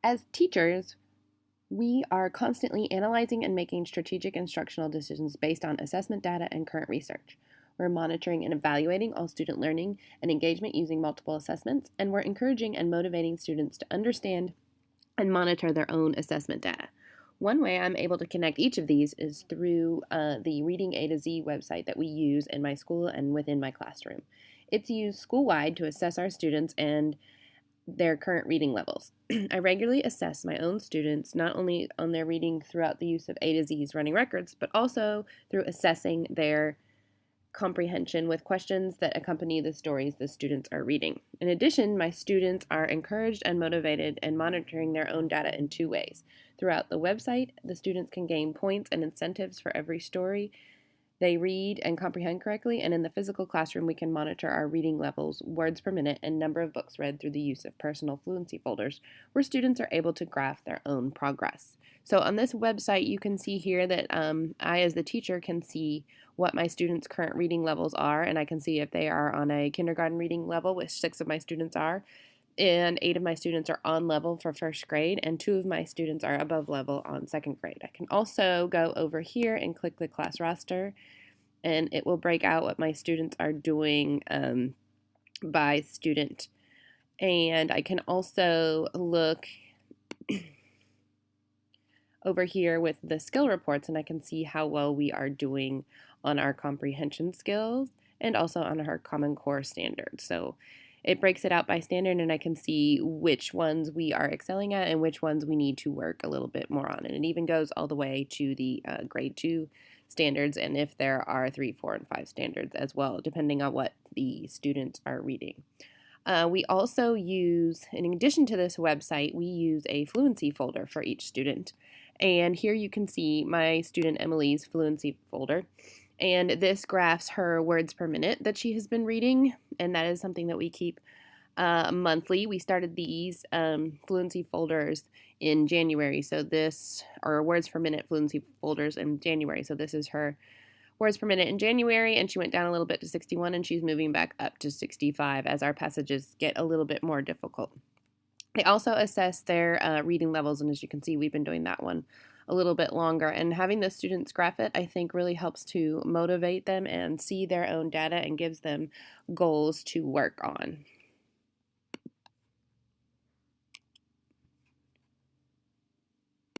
As teachers, we are constantly analyzing and making strategic instructional decisions based on assessment data and current research. We're monitoring and evaluating all student learning and engagement using multiple assessments, and we're encouraging and motivating students to understand and monitor their own assessment data. One way I'm able to connect each of these is through the Reading A to Z website that we use in my school and within my classroom. It's used school-wide to assess our students and their current reading levels. I regularly assess my own students not only on their reading throughout the use of A to Z's running records, but also through assessing their comprehension with questions that accompany the stories the students are reading. In addition, my students are encouraged and motivated and monitoring their own data in two ways. Throughout the website, the students can gain points and incentives for every story they read and comprehend correctly, and in the physical classroom, we can monitor our reading levels, words per minute, and number of books read through the use of personal fluency folders, where students are able to graph their own progress. So on this website, you can see here that I, as the teacher, can see what my students' current reading levels are, and I can see if they are on a kindergarten reading level, which 6 of my students are, and 8 of my students are on level for first grade, and 2 of my students are above level on second grade. I can also go over here and click the class roster, and it will break out what my students are doing by student. And I can also look over here with the skill reports, and I can see how well we are doing on our comprehension skills and also on our Common Core standards. So it breaks it out by standard, and I can see which ones we are excelling at and which ones we need to work a little bit more on. And it even goes all the way to the grade 2 standards, and if there are 3, 4, and 5 standards as well, depending on what the students are reading. We also use, in addition to this website, we use a fluency folder for each student. And here you can see my student Emily's fluency folder. And this graphs her words per minute that she has been reading, and that is something that we keep monthly. We started these fluency folders in January, so this, or words per minute fluency folders in January. So this is her words per minute in January, and she went down a little bit to 61, and she's moving back up to 65 as our passages get a little bit more difficult. They also assess their reading levels, and as you can see, we've been doing that one a little bit longer. And having the students graph it, I think, really helps to motivate them and see their own data and gives them goals to work on.